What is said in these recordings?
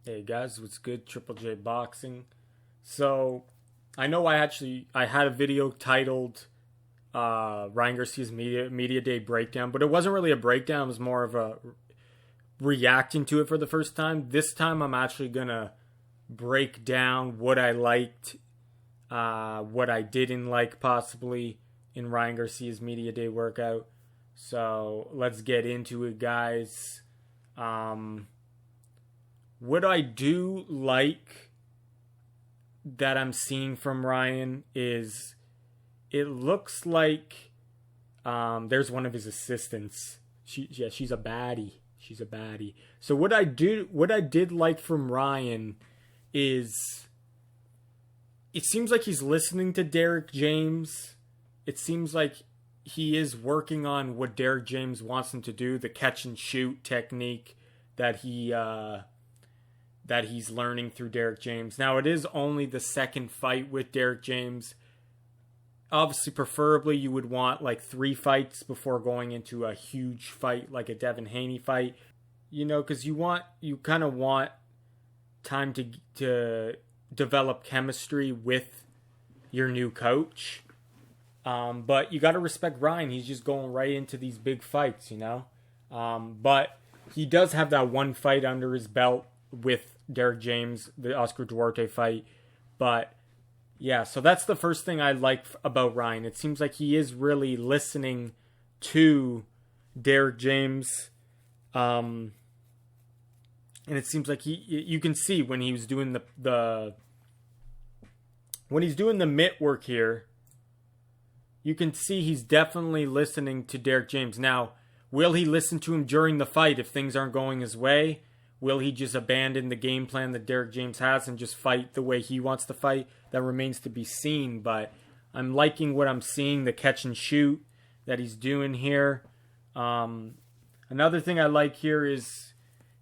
Hey guys, what's good? Triple J Boxing. So, I know I had a video titled Ryan Garcia's media day breakdown, but it wasn't really a breakdown. It was more of a reacting to it for the first time. This time, I'm actually gonna break down what I liked, what I didn't like, possibly in Ryan Garcia's media day workout. So let's get into it, guys. What I do like that I'm seeing from Ryan is it looks like there's one of his assistants. She's a baddie. She's a baddie. So what I did like from Ryan is it seems like he's listening to Derek James. It seems like he is working on what Derek James wants him to do, the catch and shoot technique that he's learning through Derek James. Now, it is only the second fight with Derek James. Obviously, preferably, you would want like 3 fights before going into a huge fight like a Devin Haney fight. You know, because you kind of want time to develop chemistry with your new coach. But you got to respect Ryan. He's just going right into these big fights, you know. But he does have that one fight under his belt with Derek James, the Oscar Duarte fight. But yeah, so that's the first thing I like about Ryan. It seems like he is really listening to Derek James. And it seems like you can see when he was doing when he's doing the mitt work here, you can see he's definitely listening to Derek James. Now, will he listen to him during the fight if things aren't going his way? Will he just abandon the game plan that Derek James has and just fight the way he wants to fight? That remains to be seen, but I'm liking what I'm seeing, the catch and shoot that he's doing here. Another thing I like here is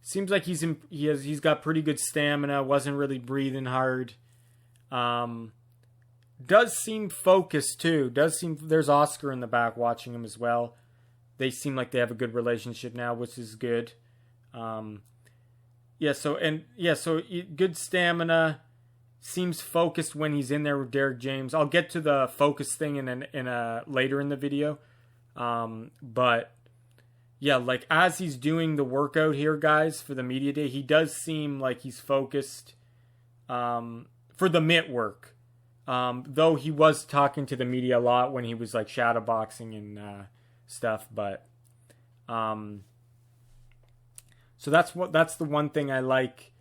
seems like he's got pretty good stamina, wasn't really breathing hard. Does seem focused too. There's Oscar in the back watching him as well. They seem like they have a good relationship now, which is good. So good stamina. Seems focused when he's in there with Derek James. I'll get to the focus thing later in the video. But yeah, like as he's doing the workout here, guys, for the media day, he does seem like he's focused for the mitt work. Though he was talking to the media a lot when he was like shadowboxing and stuff, but so that's the one thing I like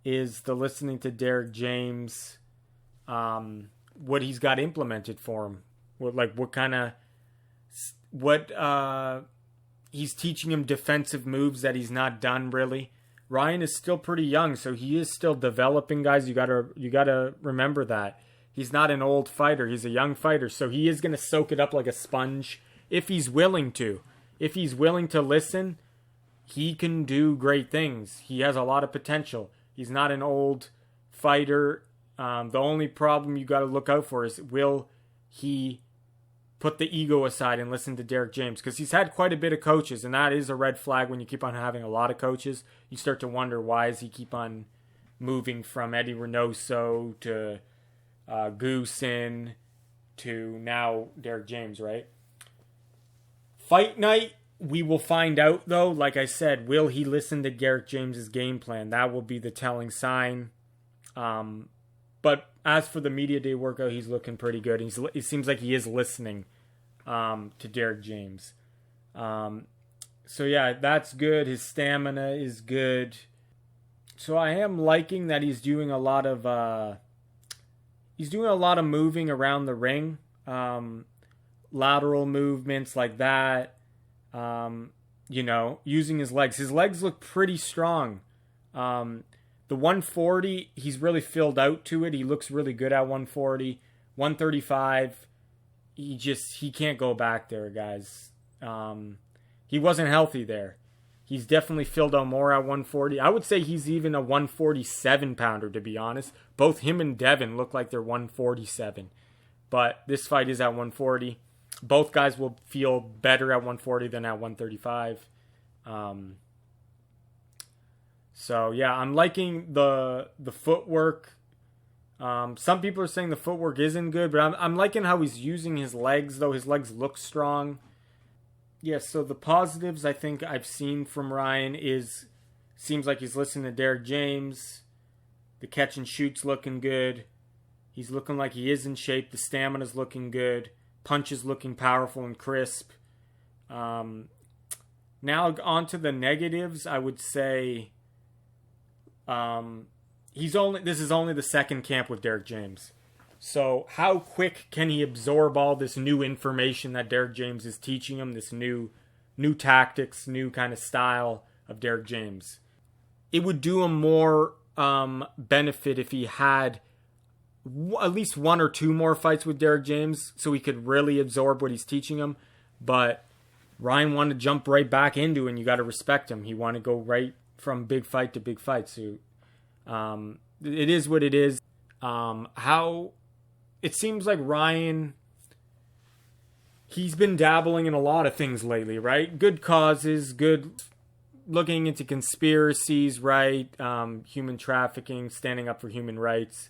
is the listening to Derek James, what he's got implemented for him, he's teaching him defensive moves that he's not done really. Ryan is still pretty young, so he is still developing, guys. You gotta remember that. He's not an old fighter. He's a young fighter. So he is going to soak it up like a sponge if he's willing to. If he's willing to listen, he can do great things. He has a lot of potential. He's not an old fighter. The only problem you got to look out for is will he put the ego aside and listen to Derek James? Because he's had quite a bit of coaches, and that is a red flag when you keep on having a lot of coaches. You start to wonder, why does he keep on moving from Eddie Reynoso to Goosen to now Derek James, right? Fight night, we will find out though. Like I said, will he listen to Derek James's game plan? That will be the telling sign. But as for the media day workout, he's looking pretty good. It seems like he is listening to Derek James. So yeah, that's good. His stamina is good. So I am liking that he's doing a lot of moving around the ring, lateral movements like that, using his legs. His legs look pretty strong. The 140, he's really filled out to it. He looks really good at 140. 135, he can't go back there, guys. He wasn't healthy there. He's definitely filled out more at 140. I would say he's even a 147 pounder, to be honest. Both him and Devin look like they're 147. But this fight is at 140. Both guys will feel better at 140 than at 135. So yeah, I'm liking the footwork. Some people are saying the footwork isn't good, but I'm liking how he's using his legs, though his legs look strong. Yeah, so the positives I think I've seen from Ryan is seems like he's listening to Derek James. The catch and shoot's looking good. He's looking like he is in shape. The stamina's looking good. Punch is looking powerful and crisp. Now on to the negatives. I would say this is only the second camp with Derek James. So how quick can he absorb all this new information that Derek James is teaching him, this new tactics, new kind of style of Derek James? It would do him more benefit if he had at least one or two more fights with Derek James so he could really absorb what he's teaching him. But Ryan wanted to jump right back into it, and you got to respect him. He wanted to go right from big fight to big fight. So it is what it is. How it seems like Ryan, he's been dabbling in a lot of things lately, right? Good causes, good looking into conspiracies, right? Human trafficking, standing up for human rights.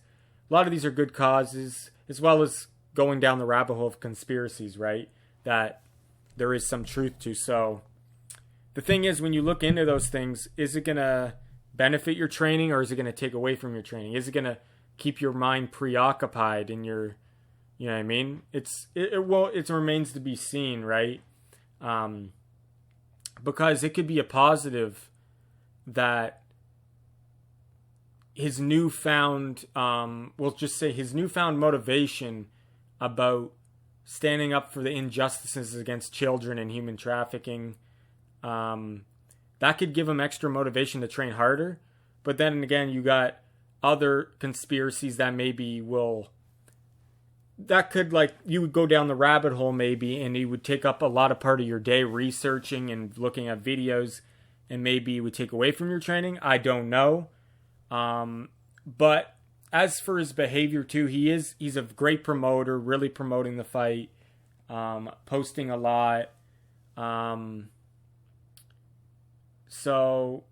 A lot of these are good causes, as well as going down the rabbit hole of conspiracies, right? That there is some truth to. So the thing is, when you look into those things, is it going to benefit your training or is it going to take away from your training? Is it going to keep your mind preoccupied in your, you know what I mean? It remains to be seen, right? Because it could be a positive that his newfound, we'll just say his newfound motivation about standing up for the injustices against children and human trafficking, that could give him extra motivation to train harder. But then again, you got other conspiracies that maybe that could, like, you would go down the rabbit hole maybe, and you would take up a lot of part of your day researching and looking at videos, and maybe it would take away from your training. I don't know. But as for his behavior too, he's a great promoter, really promoting the fight, posting a lot. So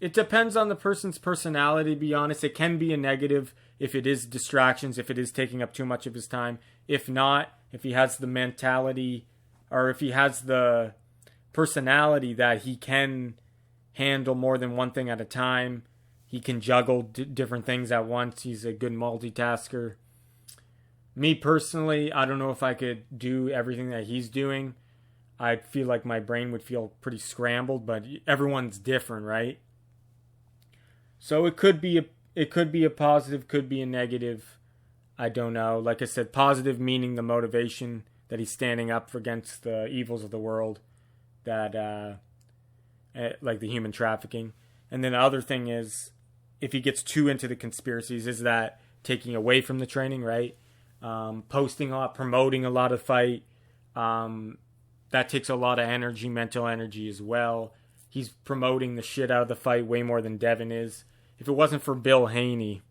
it depends on the person's personality, to be honest. It can be a negative if it is distractions, if it is taking up too much of his time. If not, if he has the mentality or if he has the personality that he can handle more than one thing at a time, he can juggle different things at once. He's a good multitasker. Me personally, I don't know if I could do everything that he's doing. I feel like my brain would feel pretty scrambled, but everyone's different, right? So it could be a positive, could be a negative. I don't know. Like I said, positive meaning the motivation that he's standing up against the evils of the world, that like the human trafficking. And then the other thing is, if he gets too into the conspiracies, is that taking away from the training, right? Posting a lot, promoting a lot of fight. That takes a lot of energy, mental energy as well. He's promoting the shit out of the fight way more than Devin is. If it wasn't for Bill Haney,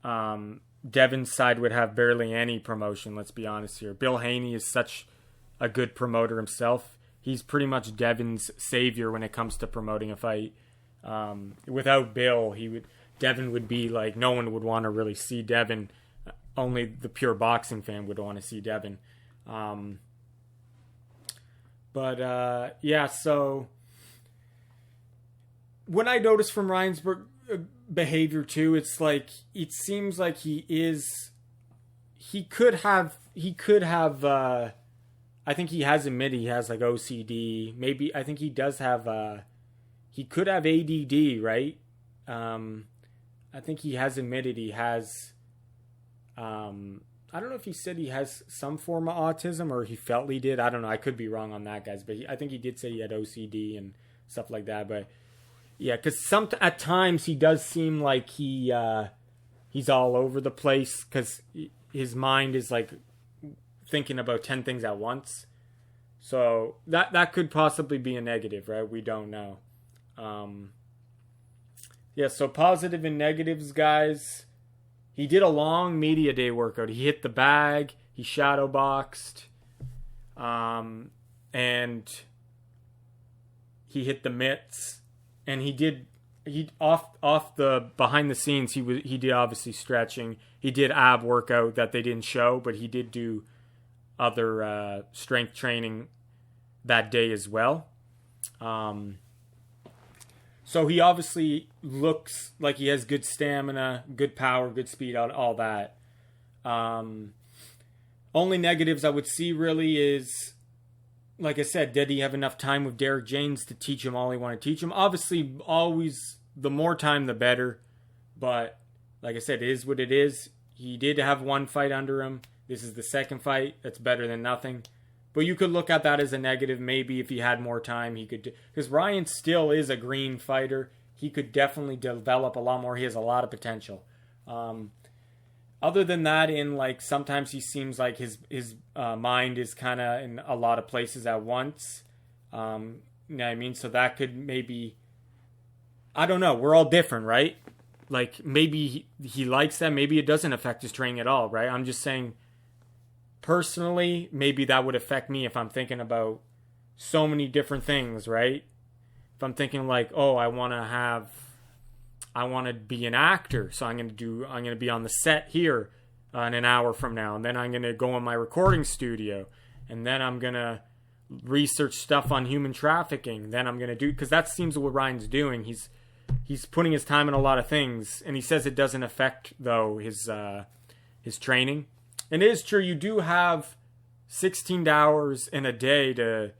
Devin's side would have barely any promotion, let's be honest here. Bill Haney is such a good promoter himself. He's pretty much Devin's savior when it comes to promoting a fight. Without Bill, Devin would be like, no one would want to really see Devin. Only the pure boxing fan would want to see Devin. Yeah, so what I noticed from Ryan's behavior too, it's like, it seems like he could have, I think he has admitted he has like OCD. Maybe, I think he does have, he could have ADD, right? I think he has admitted he has, I don't know if he said he has some form of autism or he felt he did. I don't know. I could be wrong on that, guys. But I think he did say he had OCD and stuff like that. But yeah, because at times he does seem like he's all over the place because his mind is like thinking about 10 things at once. So that could possibly be a negative, right? We don't know. Yeah, so positive and negatives, guys. He did a long media day workout. He hit the bag. He shadow boxed. And he hit the mitts. And he did he off the behind the scenes he did obviously stretching. He did ab workout that they didn't show, but he did do other strength training that day as well. So he obviously looks like he has good stamina, good power, good speed, all that. Only negatives I would see really is, like I said, did he have enough time with Derek James to teach him all he wanted to teach him? Obviously, always the more time, the better. But like I said, it is what it is. He did have one fight under him. This is the second fight. That's better than nothing. But you could look at that as a negative. Maybe if he had more time, he could. Because Ryan still is a green fighter. He could definitely develop a lot more. He has a lot of potential. Other than that, sometimes he seems like his mind is kind of in a lot of places at once. You know what I mean? So that could maybe, I don't know. We're all different, right? Like maybe he likes that. Maybe it doesn't affect his training at all, right? I'm just saying, personally, maybe that would affect me if I'm thinking about so many different things, right? If I'm thinking like, oh, I want to be an actor, so I'm going to be on the set here in an hour from now, and then I'm going to go in my recording studio, and then I'm going to research stuff on human trafficking. Then I'm going to do, because that seems what Ryan's doing. He's putting his time in a lot of things, and he says it doesn't affect though his training. And it is true, you do have 16 hours in a day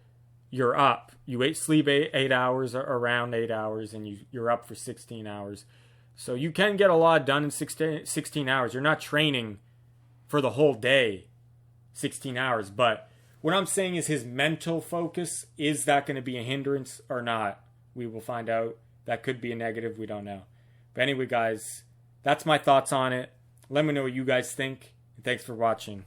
you're up. You sleep 8 hours, around 8 hours, and you're up for 16 hours. So you can get a lot done in 16 hours. You're not training for the whole day, 16 hours. But what I'm saying is his mental focus, is that going to be a hindrance or not? We will find out. That could be a negative. We don't know. But anyway, guys, that's my thoughts on it. Let me know what you guys think. And thanks for watching.